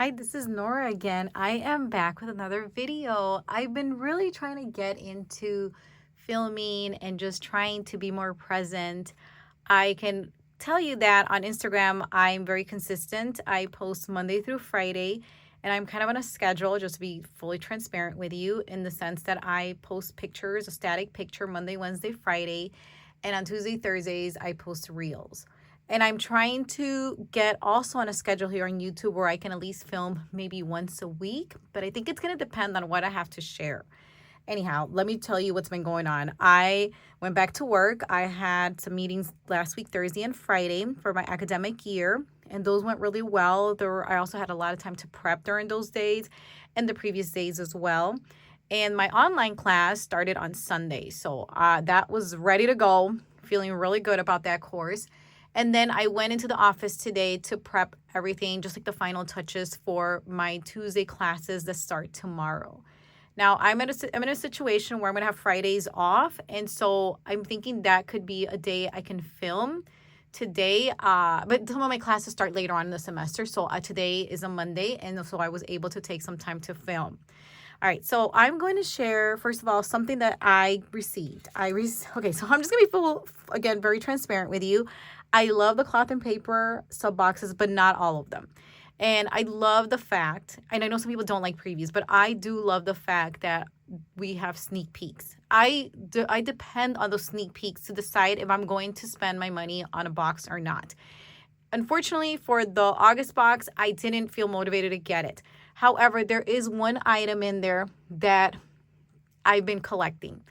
Hi, this is Nora again. I am back with another video. I've been really trying to get into filming and just trying to be more present. I can tell you that on Instagram, I'm very consistent. I post Monday through Friday, and I'm kind of on a schedule just to be fully transparent with you in the sense that I post pictures, a static picture Monday, Wednesday, Friday, and on Tuesday, Thursdays, I post reels. And I'm trying to get also on a schedule here on YouTube where I can at least film maybe once a week, but I think it's going to depend on what I have to share. Anyhow, let me tell you what's been going on. I went back to work. I had some meetings last week, Thursday and Friday, for my academic year, and those went really well. I also had a lot of time to prep during those days and the previous days as well. And my online class started on Sunday, so that was ready to go. Feeling really good about that course. And then I went into the office today to prep everything, just like the final touches for my Tuesday classes that start tomorrow. Now, I'm in a situation where I'm going to have Fridays off. And so I'm thinking that could be a day I can film today. But some of my classes start later on in the semester. So today is a Monday. And so I was able to take some time to film. All right, so I'm going to share, first of all, something that I received. Okay, so I'm just going to be again, very transparent with you. I love the cloth and paper sub boxes, but not all of them. And I love the fact, and I know some people don't like previews, but I do love the fact that we have sneak peeks. I depend on those sneak peeks to decide if I'm going to spend my money on a box or not. Unfortunately, for the August box, I didn't feel motivated to get it. However, there is one item in there that I've been collecting,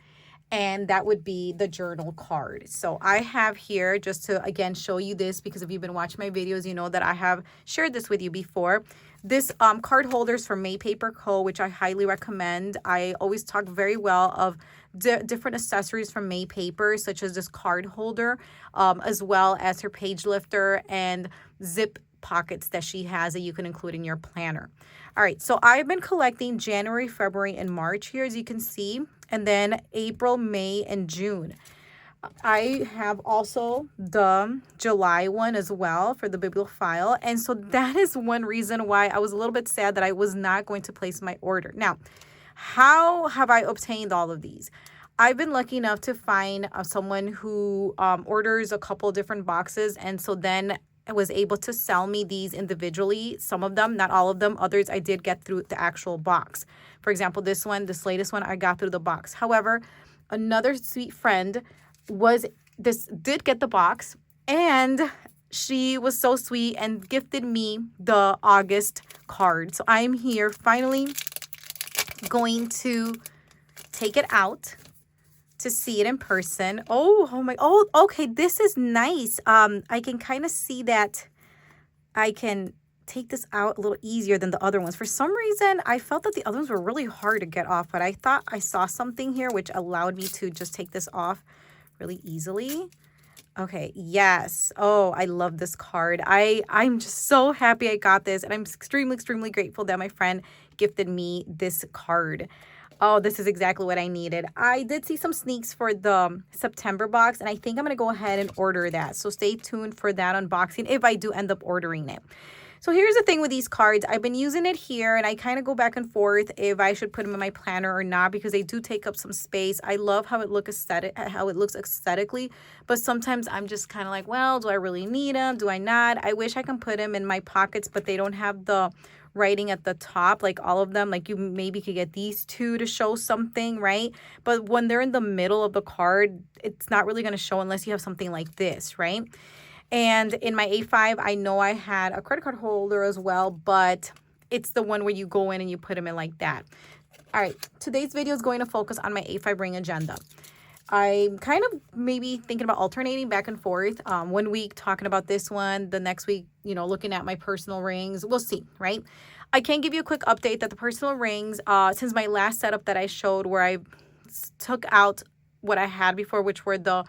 and that would be the journal card. So I have here, just to again show you this, because if you've been watching my videos, you know that I have shared this with you before. This card holders from May Paper Co., which I highly recommend. I always talk very well of different accessories from May Paper, such as this card holder, as well as her page lifter and zip pockets that she has that you can include in your planner. All right, so I've been collecting January, February, and March here, as you can see, and then April, May, and June. I have also the July one as well for the bibliophile. And so that is one reason why I was a little bit sad that I was not going to place my order. Now, how have I obtained all of these? I've been lucky enough to find someone who orders a couple different boxes. And so then I was able to sell me these individually. Some of them, not all of them. Others I did get through the actual box. For example, this latest one, I got through the box. However, another sweet friend did get the box, and she was so sweet and gifted me the August card. So I'm here finally going to take it out to see it in person. Oh, okay, this is nice. I can kind of see that I can take this out a little easier than the other ones. For some reason, I felt that the other ones were really hard to get off, but I thought I saw something here which allowed me to just take this off really easily. Okay, yes. Oh, I love this card. I'm just so happy I got this, and I'm extremely, extremely grateful that my friend gifted me this card. Oh, this is exactly what I needed. I did see some sneaks for the September box, and I think I'm going to go ahead and order that. So stay tuned for that unboxing if I do end up ordering it. So here's the thing with these cards. I've been using it here, and I kind of go back and forth if I should put them in my planner or not, because they do take up some space. I love how it looks aesthetically, but sometimes I'm just kind of like, well, do I really need them? Do I not? I wish I can put them in my pockets, but they don't have the writing at the top, like all of them. Like you maybe could get these two to show something, right? But when they're in the middle of the card, it's not really going to show unless you have something like this, right? And in my A5, I know I had a credit card holder as well, but it's the one where you go in and you put them in like that. All right, today's video is going to focus on my A5 ring agenda. I'm kind of maybe thinking about alternating back and forth. One week talking about this one, the next week, looking at my personal rings. We'll see, right? I can give you a quick update that the personal rings, since my last setup that I showed where I took out what I had before, which were the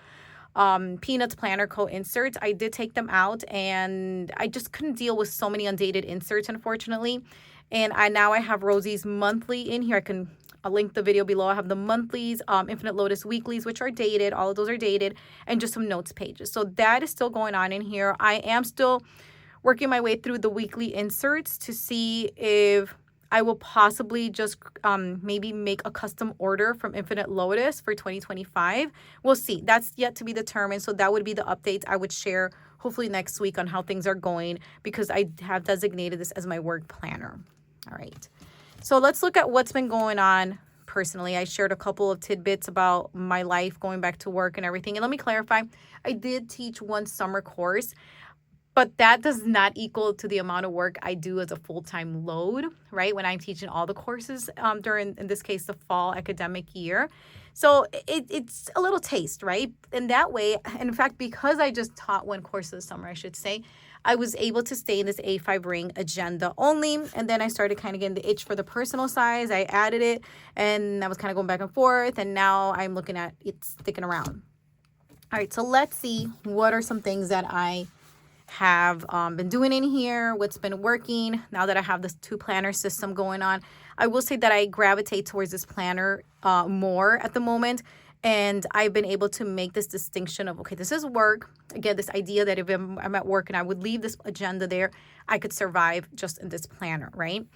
Peanuts Planner Co. inserts, I did take them out, and I just couldn't deal with so many undated inserts, unfortunately. And now I have Rosie's monthly in here. I'll link the video below. I have the monthlies, Infinite Lotus weeklies, which are dated. All of those are dated, and just some notes pages. So that is still going on in here. I am still working my way through the weekly inserts to see if I will possibly just maybe make a custom order from Infinite Lotus for 2025. We'll see. That's yet to be determined. So that would be the updates I would share hopefully next week on how things are going, because I have designated this as my work planner. All right. So let's look at what's been going on personally. I shared a couple of tidbits about my life going back to work and everything. And let me clarify, I did teach one summer course, but that does not equal to the amount of work I do as a full-time load, right? When I'm teaching all the courses during, in this case, the fall academic year. So it's a little taste, right? In that way, and in fact, because I just taught one course this summer, I should say, I was able to stay in this A5 ring agenda only. And then I started kind of getting the itch for the personal size. I added it and I was kind of going back and forth. And now I'm looking at it sticking around. All right, so let's see what are some things that I have been doing in here, what's been working now that I have this 2-planner system going on. I will say that I gravitate towards this planner more at the moment, and I've been able to make this distinction of, okay, this is work. Again, this idea that if I'm at work and I would leave this agenda there, I could survive just in this planner, right?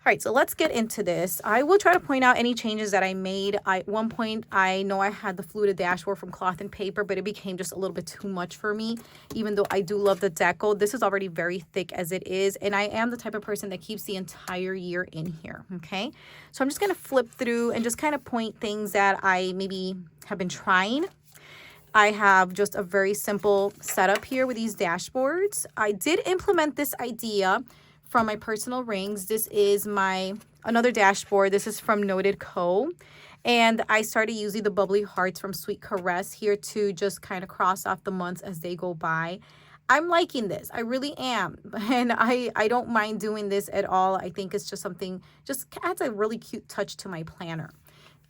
All right, so let's get into this. I will try to point out any changes that I made. At one point, I know I had the fluted dashboard from Cloth and Paper, but it became just a little bit too much for me, even though I do love the deco. This is already very thick as it is, and I am the type of person that keeps the entire year in here, okay? So I'm just going to flip through and just kind of point things that I maybe have been trying. I have just a very simple setup here with these dashboards. I did implement this idea from my personal rings. This is my another dashboard. This is from Noted Co. And I started using the bubbly hearts from Sweet Caress here to just kind of cross off the months as they go by. I'm liking this. I really am. And I don't mind doing this at all. I think it's just something, just adds a really cute touch to my planner.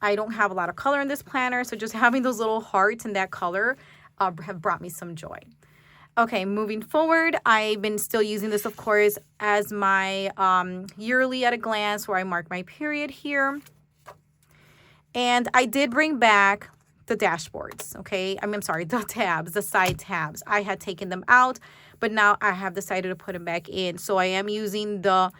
I don't have a lot of color in this planner, so just having those little hearts in that color have brought me some joy. Okay, moving forward, I've been still using this, of course, as my yearly at a glance where I mark my period here. And I did bring back the dashboards, okay? I'm sorry, the tabs, the side tabs. I had taken them out, but now I have decided to put them back in. So I am using the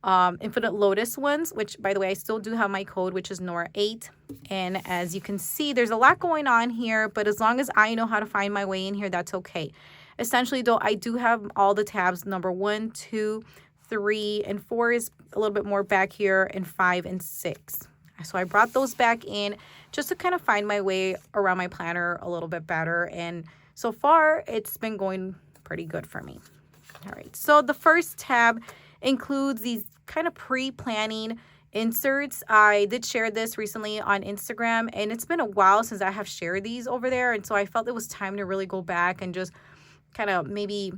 Infinite Lotus ones, which, by the way, I still do have my code, which is Nora8. And as you can see, there's a lot going on here, but as long as I know how to find my way in here, that's okay. Essentially, though, I do have all the tabs. Number 1, 2, 3, and 4 is a little bit more back here, and 5 and 6. So I brought those back in just to kind of find my way around my planner a little bit better. And so far, it's been going pretty good for me. All right, so the first tab includes these kind of pre-planning inserts. I did share this recently on Instagram, and it's been a while since I have shared these over there. And so I felt it was time to really go back and just kind of maybe,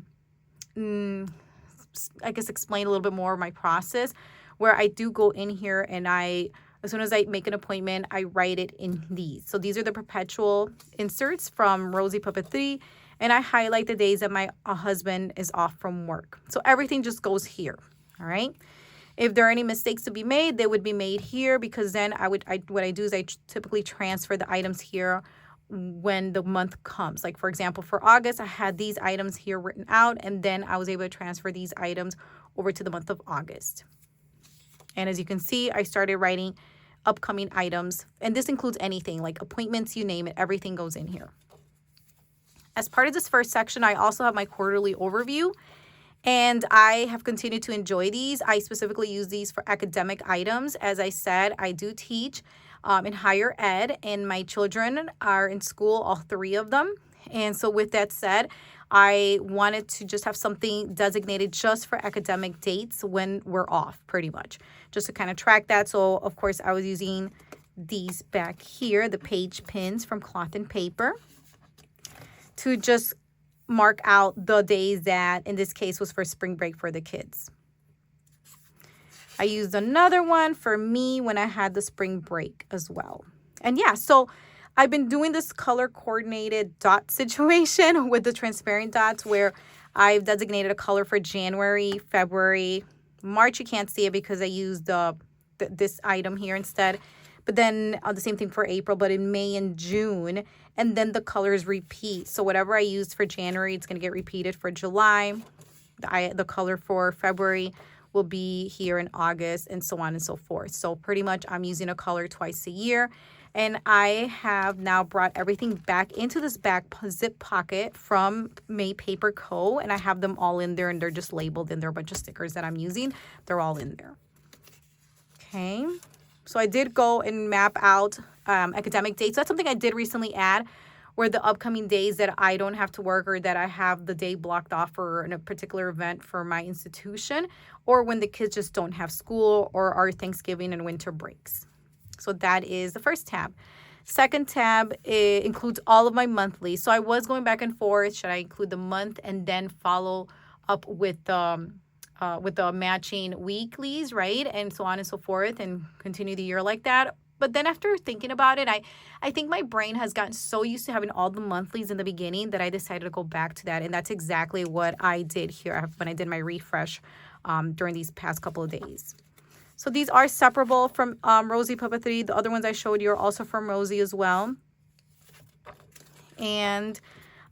I guess, explain a little bit more of my process, where I do go in here and as soon as I make an appointment, I write it in these. So these are the perpetual inserts from Rosie Puppetry, and I highlight the days that my husband is off from work. So everything just goes here, all right? If there are any mistakes to be made, they would be made here, because then what I do is I typically transfer the items here when the month comes. Like, for example, for August, I had these items here written out, and then I was able to transfer these items over to the month of August. And as you can see, I started writing upcoming items, and this includes anything like appointments, you name it, everything goes in here. As part of this first section, I also have my quarterly overview, and I have continued to enjoy these. I specifically use these for academic items. As I said, I do teach in higher ed, and my children are in school, all 3 of them. And so with that said, I wanted to just have something designated just for academic dates when we're off, pretty much, just to kind of track that. So, of course, I was using these back here, the page pins from Cloth and Paper, to just mark out the days that, in this case, was for spring break for the kids. I used another one for me when I had the spring break as well. And yeah, so I've been doing this color coordinated dot situation with the transparent dots, where I've designated a color for January, February, March. You can't see it because I used this item here instead. But then the same thing for April, but in May and June. And then the colors repeat. So whatever I used for January, it's going to get repeated for July. The color for February will be here in August, and so on and so forth. So pretty much I'm using a color twice a year. And I have now brought everything back into this back zip pocket from May Paper Co. And I have them all in there, and they're just labeled, and there are a bunch of stickers that I'm using. They're all in there. Okay. So I did go and map out academic dates. So that's something I did recently add, where the upcoming days that I don't have to work or that I have the day blocked off for a particular event for my institution, or when the kids just don't have school or our Thanksgiving and winter breaks. So that is the first tab. Second tab, it includes all of my monthly. So I was going back and forth. Should I include the month and then follow up with the matching weeklies, right? And so on and so forth, and continue the year like that. But then after thinking about it, I think my brain has gotten so used to having all the monthlies in the beginning that I decided to go back to that. And that's exactly what I did here when I did my refresh during these past couple of days. So these are separable from Rosie Puppetry. The other ones I showed you are also from Rosie as well. And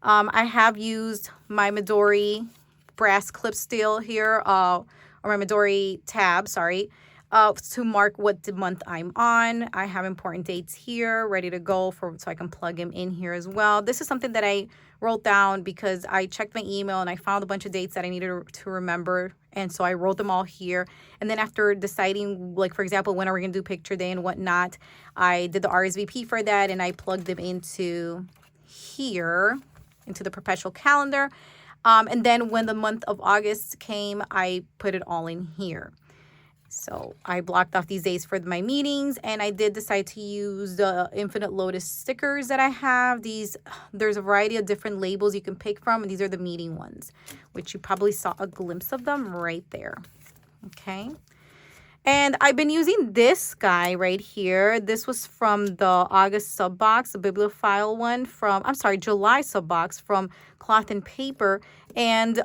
I have used my Midori brass clip steel here, or my Midori tab, sorry, to mark what the month I'm on. I have important dates here ready to go so I can plug them in here as well. This is something that I wrote down because I checked my email and I found a bunch of dates that I needed to remember. And so I wrote them all here. And then after deciding, like, for example, when are we going to do picture day and whatnot, I did the RSVP for that and I plugged them into here, into the perpetual calendar. And then when the month of August came, I put it all in here. So I blocked off these days for my meetings, and I did decide to use the Infinite Lotus stickers that I have. There's a variety of different labels you can pick from, and these are the meeting ones, which you probably saw a glimpse of them right there. Okay. And I've been using this guy right here. This was from the August sub box, the bibliophile one July sub box from Cloth and Paper. And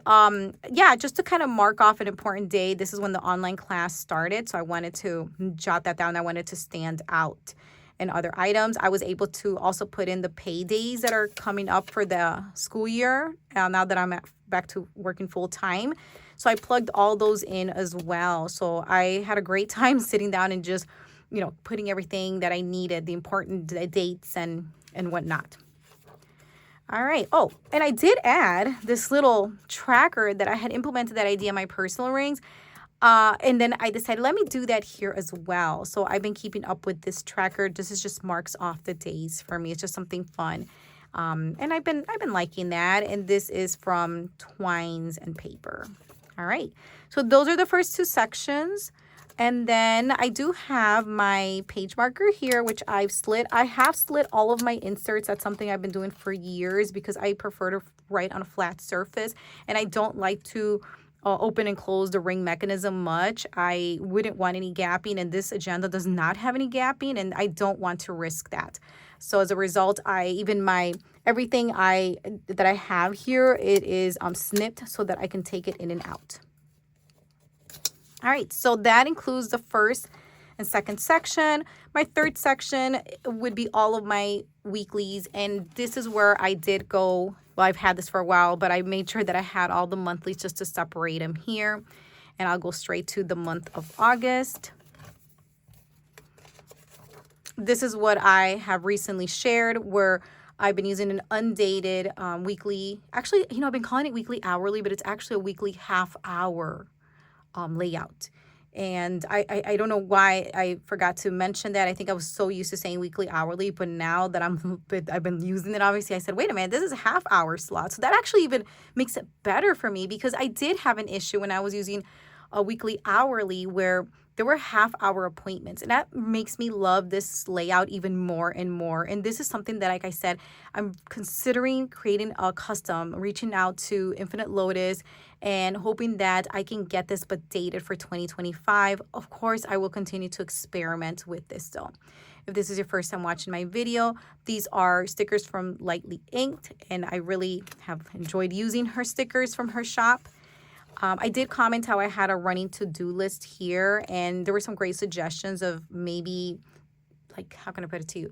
yeah, just to kind of mark off an important day. This is when the online class started. So I wanted to jot that down. I wanted to stand out. And other items, I was able to also put in the pay days that are coming up for the school year now that I'm back to working full time. So I plugged all those in as well. So I had a great time sitting down and just, putting everything that I needed, the important dates and whatnot. All right. Oh, and I did add this little tracker that I had implemented that idea in my personal rings. And then I decided, let me do that here as well. So I've been keeping up with this tracker. This is just marks off the days for me. It's just something fun. And I've been liking that. And this is from Twines and Paper. All right. So those are the first two sections. And then I do have my page marker here, which I've slit. I have slit all of my inserts. That's something I've been doing for years because I prefer to write on a flat surface. And I don't like to open and close the ring mechanism much. I wouldn't want any gapping, and this agenda does not have any gapping, and I don't want to risk that. So as a result, everything that I have here, it is snipped so that I can take it in and out. All right, so that includes the first and second section. My third section would be all of my weeklies, and this is where I did go. Well, I've had this for a while, but I made sure that I had all the monthlies just to separate them here. And I'll go straight to the month of August. This is what I have recently shared, where I've been using an undated weekly. Actually, I've been calling it weekly hourly, but it's actually a weekly half-hour layout. And I don't know why I forgot to mention that. I think I was so used to saying weekly hourly, but now that I've been using it, obviously, I said, wait a minute, this is a half-hour slot. So that actually even makes it better for me, because I did have an issue when I was using a weekly hourly where there were half-hour appointments, and that makes me love this layout even more and more. And this is something that, like I said, I'm considering creating a custom, reaching out to Infinite Lotus and hoping that I can get this but dated for 2025. Of course, I will continue to experiment with this though. If this is your first time watching my video, these are stickers from Lightly Inked, and I really have enjoyed using her stickers from her shop. I did comment how I had a running to-do list here, and there were some great suggestions of maybe, like, how can I put it to you?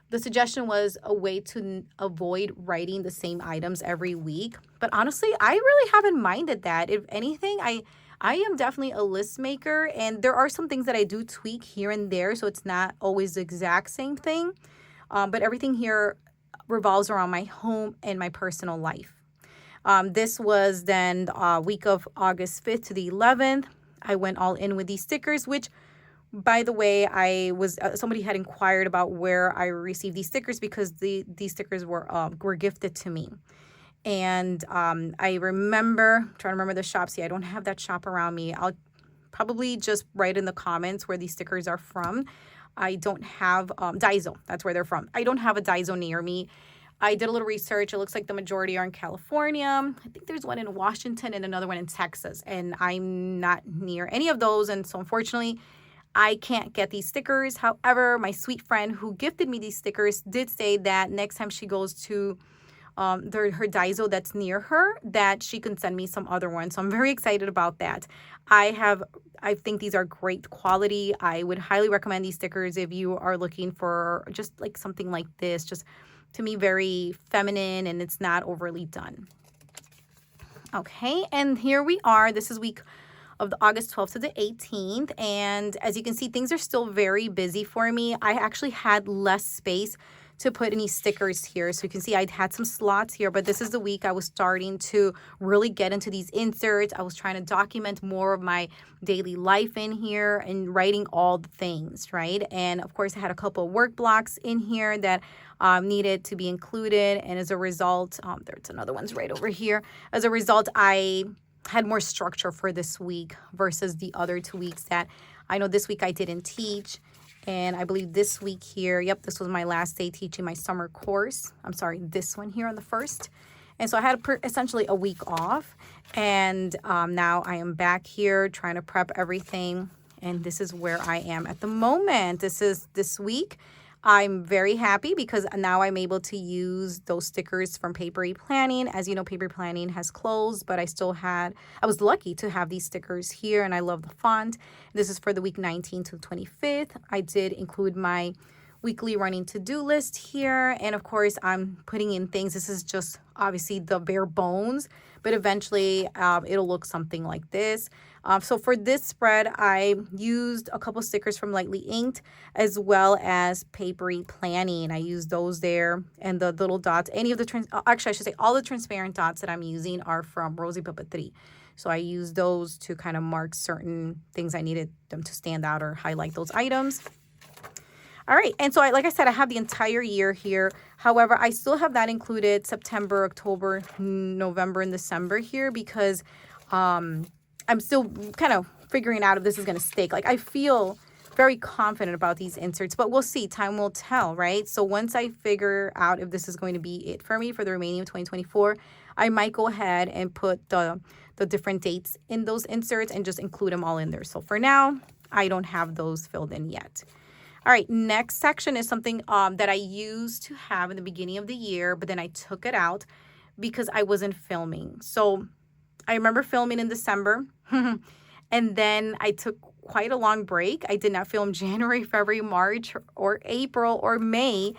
The suggestion was a way to avoid writing the same items every week. But honestly, I really haven't minded that. If anything, I am definitely a list maker, and there are some things that I do tweak here and there, so it's not always the exact same thing. But everything here revolves around my home and my personal life. This was then week of August 5th to the 11th. I went all in with these stickers, which, by the way, I was somebody had inquired about where I received these stickers because these stickers were gifted to me. And I remember, trying to remember the shop. See, I don't have that shop around me. I'll probably just write in the comments where these stickers are from. I don't have Daiso. That's where they're from. I don't have a Daiso near me. I did a little research. It looks like the majority are in California. I think there's one in Washington and another one in Texas. And I'm not near any of those. And so unfortunately, I can't get these stickers. However, my sweet friend who gifted me these stickers did say that next time she goes to her Daiso that's near her, that she can send me some other ones. So I'm very excited about that. I think these are great quality. I would highly recommend these stickers if you are looking for just like something like this. Just, to me, very feminine, and it's not overly done. Okay, and here we are. This is week of the August 12th to the 18th. And as you can see, things are still very busy for me. I actually had less space to put any stickers here. So you can see I had some slots here, but this is the week I was starting to really get into these inserts. I was trying to document more of my daily life in here and writing all the things, right? And of course, I had a couple of work blocks in here that needed to be included. And as a result, there's another one's right over here. As a result, I had more structure for this week versus the other 2 weeks that I know this week I didn't teach. And I believe this week here, yep, this was my last day teaching my summer course. I'm sorry, this one here on the 1st. And so I had essentially a week off. And now I am back here trying to prep everything. And this is where I am at the moment. This is this week. I'm very happy because now I'm able to use those stickers from Papery Planning. As you know, Papery Planning has closed, but I was lucky to have these stickers here, and I love the font. This is for the week 19 to 25th. I did include my weekly running to-do list here, and of course, I'm putting in things. This is just obviously the bare bones, but eventually it'll look something like this. So for this spread, I used a couple stickers from Lightly Inked as well as Papery Planning. I used those there, and the little dots, actually I should say all the transparent dots that I'm using are from Rosy Papeterie. So I used those to kind of mark certain things I needed them to stand out or highlight those items. All right, and so like I said, I have the entire year here. However, I still have not included September, October, November, and December here because I'm still kind of figuring out if this is going to stick. Like, I feel very confident about these inserts, but we'll see. Time will tell, right? So once I figure out if this is going to be it for me for the remaining of 2024, I might go ahead and put the different dates in those inserts and just include them all in there. So for now, I don't have those filled in yet. All right, next section is something that I used to have in the beginning of the year, but then I took it out because I wasn't filming. So I remember filming in December, and then I took quite a long break. I did not film January, February, March, or April, or May.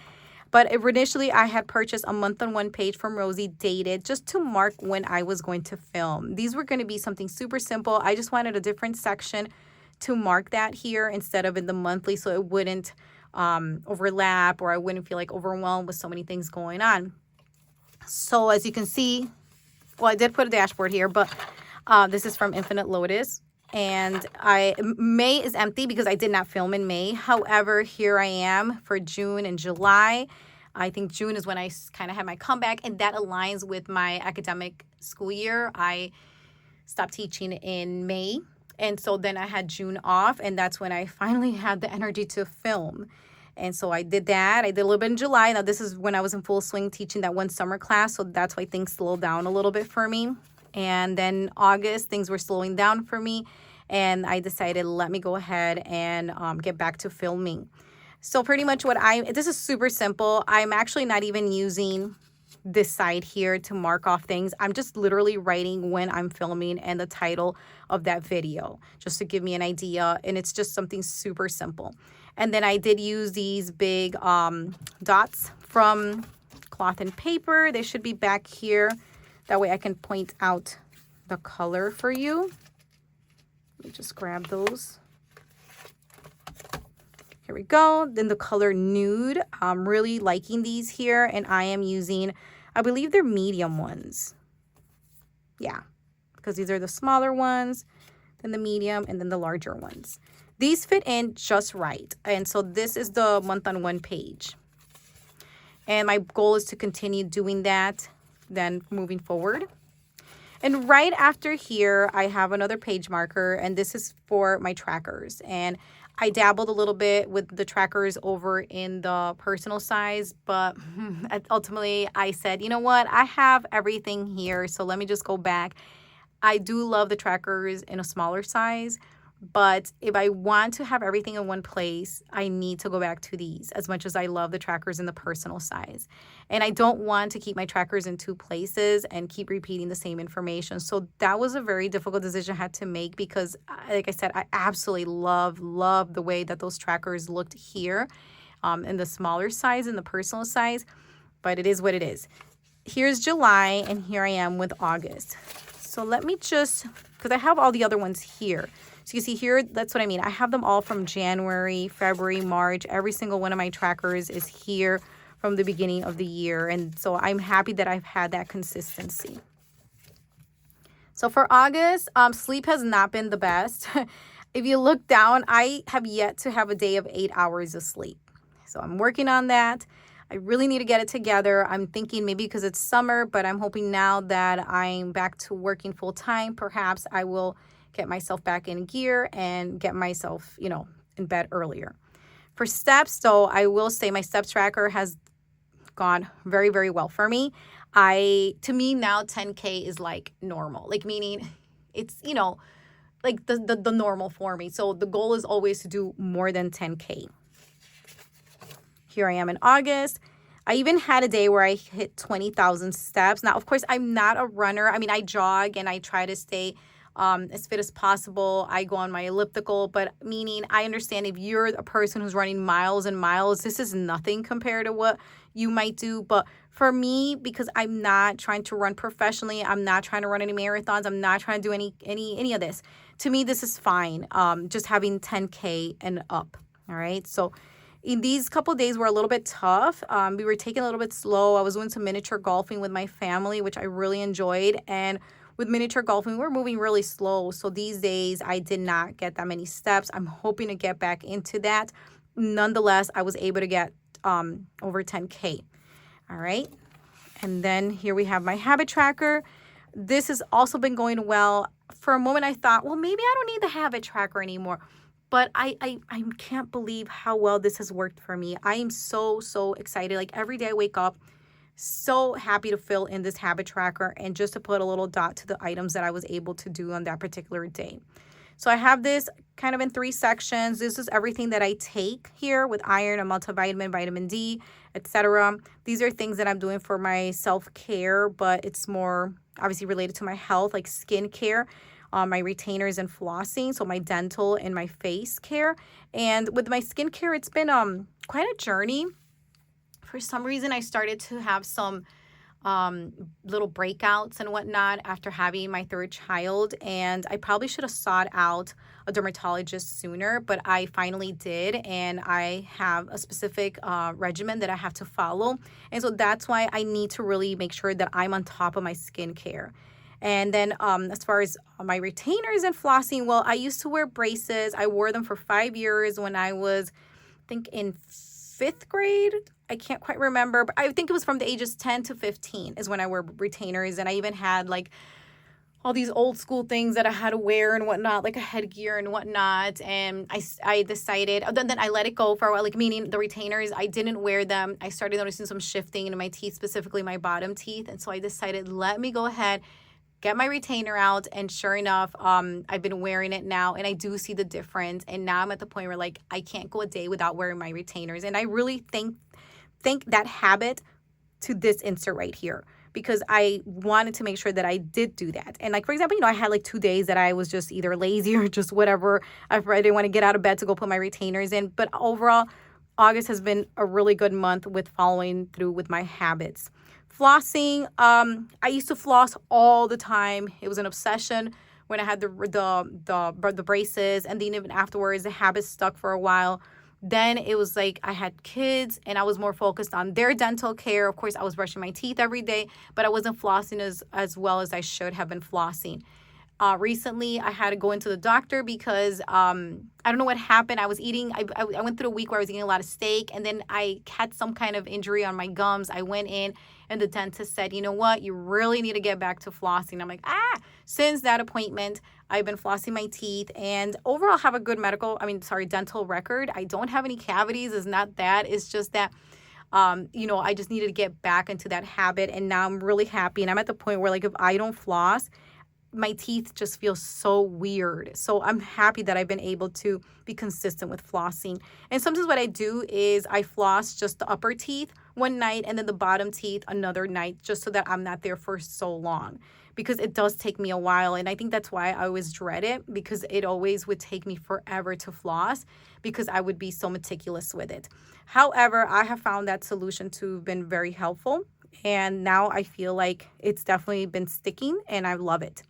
But initially, I had purchased a month-on-one page from Rosie, dated, just to mark when I was going to film. These were going to be something super simple. I just wanted a different section to mark that here instead of in the monthly, so it wouldn't overlap, or I wouldn't feel like overwhelmed with so many things going on. So as you can see, well, I did put a dashboard here, but this is from Infinite Lotus. And May is empty because I did not film in May. However, here I am for June and July. I think June is when I kind of had my comeback, and that aligns with my academic school year. I stopped teaching in May, and so then I had June off, and that's when I finally had the energy to film. And so I did that. I did a little bit in July. Now, this is when I was in full swing teaching that one summer class, so that's why things slowed down a little bit for me. And then August, things were slowing down for me, and I decided, let me go ahead and get back to filming. So pretty much this is super simple. I'm actually not even using this side here to mark off things. I'm just literally writing when I'm filming and the title of that video, just to give me an idea. And it's just something super simple. And then I did use these big dots from Cloth and Paper. They should be back here. That way I can point out the color for you. Let me just grab those. Here we go. Then the color Nude. I'm really liking these here, and I am using, I believe they're medium ones. Yeah, because these are the smaller ones, then the medium, and then the larger ones. These fit in just right. And so this is the month on one page. And my goal is to continue doing that then moving forward. And right after here, I have another page marker, and this is for my trackers. And I dabbled a little bit with the trackers over in the personal size, but ultimately I said, you know what? I have everything here, so let me just go back. I do love the trackers in a smaller size, but if I want to have everything in one place, I need to go back to these as much as I love the trackers in the personal size. And I don't want to keep my trackers in two places and keep repeating the same information. So that was a very difficult decision I had to make because, like I said, I absolutely love the way that those trackers looked here in the smaller size, in the personal size, but it is what it is. Here's July, and here I am with August. So let me just, because I have all the other ones here. So you see here, that's what I mean. I have them all from January, February, March. Every single one of my trackers is here from the beginning of the year. And so I'm happy that I've had that consistency. So for August, sleep has not been the best. If you look down, I have yet to have a day of 8 hours of sleep. So I'm working on that. I really need to get it together. I'm thinking maybe because it's summer, but I'm hoping now that I'm back to working full time, perhaps I will get myself back in gear and get myself, in bed earlier. For steps, though, I will say my steps tracker has gone very, very well for me. To me now 10K is like normal, like meaning it's, like the normal for me. So the goal is always to do more than 10K. Here I am in August. I even had a day where I hit 20,000 steps. Now, of course, I'm not a runner. I mean, I jog and I try to stay as fit as possible. I go on my elliptical, but meaning I understand if you're a person who's running miles and miles, this is nothing compared to what you might do. But for me, because I'm not trying to run professionally, I'm not trying to run any marathons, I'm not trying to do any of this. To me, this is fine. Just having 10K and up. All right. So in these couple of days were a little bit tough. We were taking a little bit slow. I was doing some miniature golfing with my family, which I really enjoyed. And with miniature golfing, we're moving really slow. So these days, I did not get that many steps. I'm hoping to get back into that. Nonetheless, I was able to get over 10K. All right. And then here we have my habit tracker. This has also been going well. For a moment, I thought, well, maybe I don't need the habit tracker anymore. But I can't believe how well this has worked for me. I am so excited. Like every day I wake up, so happy to fill in this habit tracker and just to put a little dot to the items that I was able to do on that particular day. So I have this kind of in 3 sections. This is everything that I take here with iron, a multivitamin, vitamin D, etc. These are things that I'm doing for my self-care, but it's more obviously related to my health, like skincare, my retainers and flossing, so my dental and my face care. And with my skincare, it's been quite a journey. For some reason, I started to have some little breakouts and whatnot after having my 3rd child, and I probably should have sought out a dermatologist sooner, but I finally did, and I have a specific regimen that I have to follow, and so that's why I need to really make sure that I'm on top of my skincare. And then as far as my retainers and flossing, well, I used to wear braces. I wore them for 5 years when I was, I think, in 5th grade. I can't quite remember, but I think it was from the ages 10 to 15 is when I wore retainers. And I even had like all these old school things that I had to wear and whatnot, like a headgear and whatnot. And I decided, then I let it go for a while, like meaning the retainers, I didn't wear them. I started noticing some shifting in my teeth, specifically my bottom teeth. And so I decided, let me go ahead, get my retainer out, and sure enough, I've been wearing it now, and I do see the difference. And now I'm at the point where like I can't go a day without wearing my retainers, and I really think that habit to this insert right here, because I wanted to make sure that I did do that. And like, for example, I had like 2 days that I was just either lazy or just whatever. I didn't want to get out of bed to go put my retainers in. But overall, August has been a really good month with following through with my habits. Flossing, I used to floss all the time. It was an obsession when I had the braces, and then even afterwards, the habit stuck for a while. Then it was like I had kids and I was more focused on their dental care. Of course, I was brushing my teeth every day, but I wasn't flossing as well as I should have been flossing. Recently, I had to go into the doctor because I don't know what happened. I was eating, I went through a week where I was eating a lot of steak, and then I had some kind of injury on my gums. I went in and the dentist said, you know what, you really need to get back to flossing. I'm like, since that appointment, I've been flossing my teeth and overall have a good dental record. I don't have any cavities. It's not that. It's just that I just needed to get back into that habit, and now I'm really happy. And I'm at the point where, like, if I don't floss, my teeth just feel so weird. So I'm happy that I've been able to be consistent with flossing. And sometimes what I do is I floss just the upper teeth one night and then the bottom teeth another night, just so that I'm not there for so long, because it does take me a while. And I think that's why I always dread it, because it always would take me forever to floss because I would be so meticulous with it. However, I have found that solution to have been very helpful. And now I feel like it's definitely been sticking and I love it.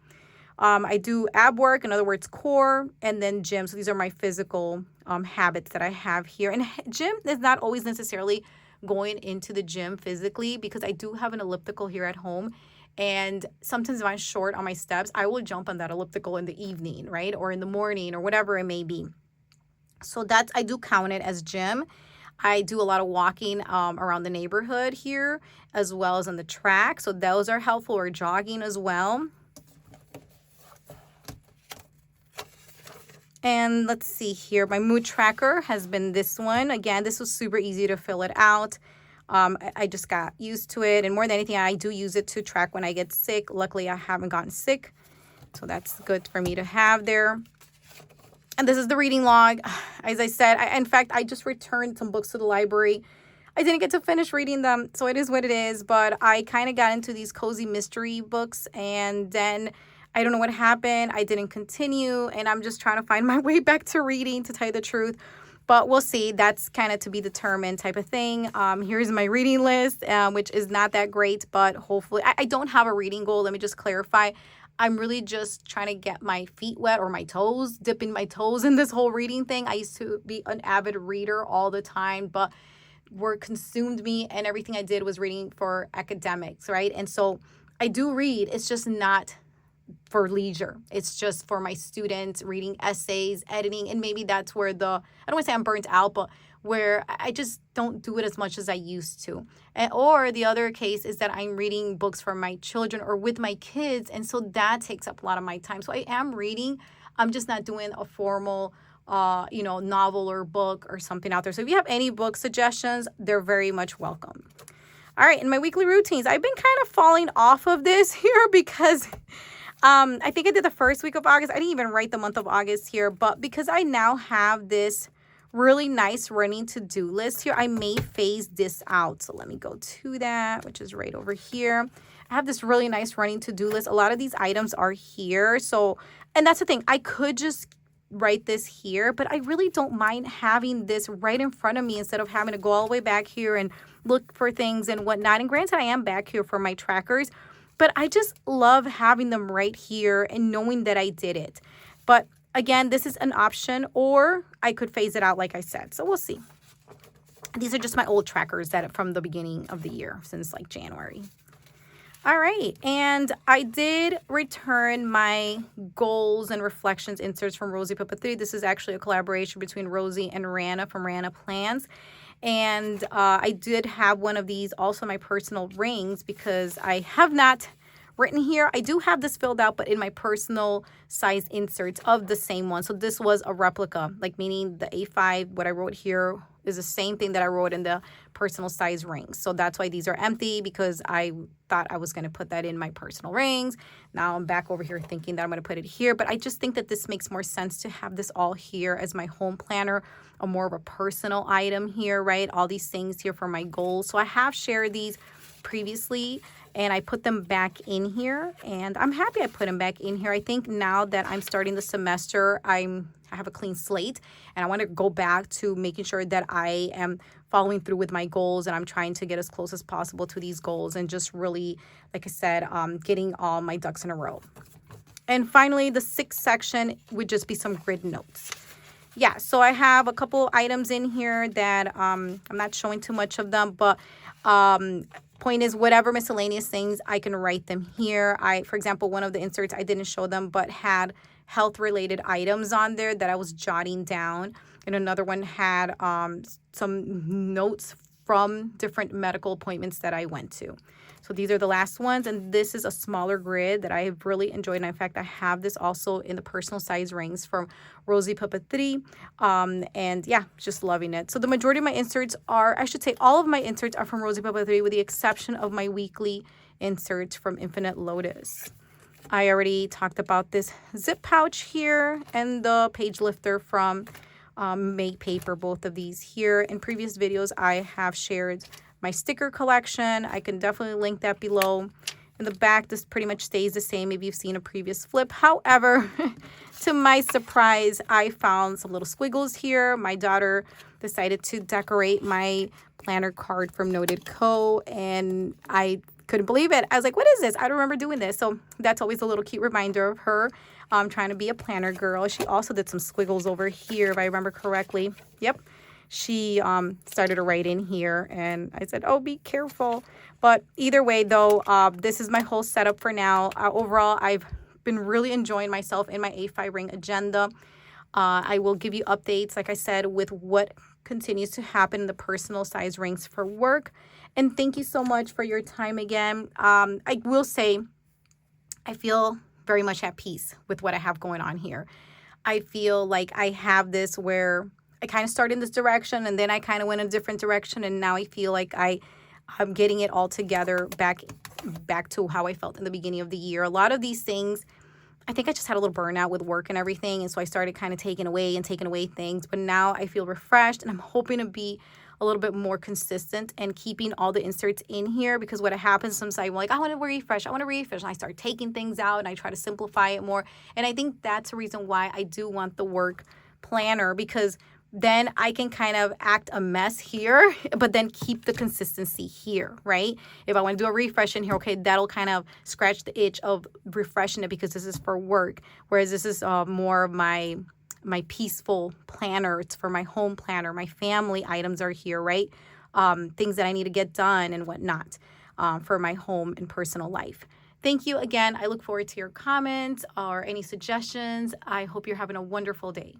I do ab work, in other words, core, and then gym. So these are my physical habits that I have here. And gym is not always necessarily going into the gym physically, because I do have an elliptical here at home. And sometimes if I'm short on my steps, I will jump on that elliptical in the evening, right? Or in the morning or whatever it may be. So I do count it as gym. I do a lot of walking around the neighborhood here, as well as on the track. So those are helpful, or jogging as well. And let's see here, my mood tracker has been this one. Again, this was super easy to fill it out. I just got used to it. And more than anything, I do use it to track when I get sick. Luckily, I haven't gotten sick, so that's good for me to have there. And this is the reading log. As I said, in fact, I just returned some books to the library. I didn't get to finish reading them, so it is what it is. But I kind of got into these cozy mystery books, and then I don't know what happened. I didn't continue, and I'm just trying to find my way back to reading, to tell you the truth. But we'll see. That's kind of to be determined type of thing. Here's my reading list, which is not that great, but hopefully I don't have a reading goal. Let me just clarify. I'm really just trying to get my feet wet, or my toes, dipping my toes in this whole reading thing. I used to be an avid reader all the time, but work consumed me, and everything I did was reading for academics, right? And so I do read. It's just not for leisure. It's just for my students, reading essays, editing, and maybe that's where I don't want to say I'm burnt out, but where I just don't do it as much as I used to. Or the other case is that I'm reading books for my children or with my kids, and so that takes up a lot of my time. So I am reading. I'm just not doing a formal novel or book or something out there. So if you have any book suggestions, they're very much welcome. All right, in my weekly routines, I've been kind of falling off of this here because I think I did the first week of August. I didn't even write the month of August here, but because I now have this really nice running to-do list here, I may phase this out. So let me go to that, which is right over here. I have this really nice running to-do list. A lot of these items are here. So, and that's the thing, I could just write this here, but I really don't mind having this right in front of me instead of having to go all the way back here and look for things and whatnot. And granted, I am back here for my trackers, but I just love having them right here and knowing that I did it. But again, this is an option, or I could phase it out like I said. So we'll see. These are just my old trackers that from the beginning of the year, since like January. All right, and I did return my goals and reflections inserts from Rosie Pippa 3. This is actually a collaboration between Rosie and Rana from Rana Plans. And I did have one of these, also my personal rings, because I have not written here. I do have this filled out, but in my personal size inserts of the same one. So this was a replica, like meaning the A5, what I wrote here is the same thing that I wrote in the personal size rings. So that's why these are empty, because I thought I was going to put that in my personal rings. Now I'm back over here thinking that I'm going to put it here, but I just think that this makes more sense to have this all here as my home planner, a more of a personal item here, right? All these things here for my goals. So I have shared these previously, and I put them back in here, and I'm happy I put them back in here. I think now that I'm starting the semester, I have a clean slate, and I want to go back to making sure that I am following through with my goals, and I'm trying to get as close as possible to these goals, and just really, like I said, getting all my ducks in a row. And finally, the sixth section would just be some grid notes. Yeah, so I have a couple items in here that I'm not showing too much of them, but point is, whatever miscellaneous things, I can write them here. For example, one of the inserts, I didn't show them, but had health related items on there that I was jotting down. And another one had some notes from different medical appointments that I went to. So these are the last ones, and this is a smaller grid that I have really enjoyed. And in fact, I have this also in the personal size rings from Rosie Papeterie, and yeah, just loving it. So the majority of my inserts are, I should say all of my inserts are from Rosie Papeterie, with the exception of my weekly inserts from Infinite Lotus. I already talked about this zip pouch here and the page lifter from Make Paper, both of these here. In previous videos, I have shared my sticker collection. I can definitely link that below. In the back, this pretty much stays the same if you've seen a previous flip. However, to my surprise, I found some little squiggles here. My daughter decided to decorate my planner card from Noted Co. And I couldn't believe it. I was like, what is this? I don't remember doing this. So that's always a little cute reminder of her trying to be a planner girl. She also did some squiggles over here, if I remember correctly. Yep. She started to write in here, and I said, oh, be careful. But either way, though, this is my whole setup for now. Overall, I've been really enjoying myself in my A5 ring agenda. I will give you updates, like I said, with what continues to happen in the personal size rings for work. And thank you so much for your time again. I will say I feel very much at peace with what I have going on here. I feel like I have this where I kind of started in this direction, and then I kind of went in a different direction, and now I feel like I'm getting it all together back to how I felt in the beginning of the year. A lot of these things, I think I just had a little burnout with work and everything, and so I started kind of taking away things, but now I feel refreshed, and I'm hoping to be a little bit more consistent and keeping all the inserts in here, because what happens sometimes, I'm like, I want to refresh, and I start taking things out, and I try to simplify it more. And I think that's the reason why I do want the work planner, because then I can kind of act a mess here, but then keep the consistency here, right? If I want to do a refresh in here, okay, that'll kind of scratch the itch of refreshing it, because this is for work, whereas this is more of my peaceful planner. It's for my home planner. My family items are here, right? Things that I need to get done and whatnot for my home and personal life. Thank you again. I look forward to your comments or any suggestions. I hope you're having a wonderful day.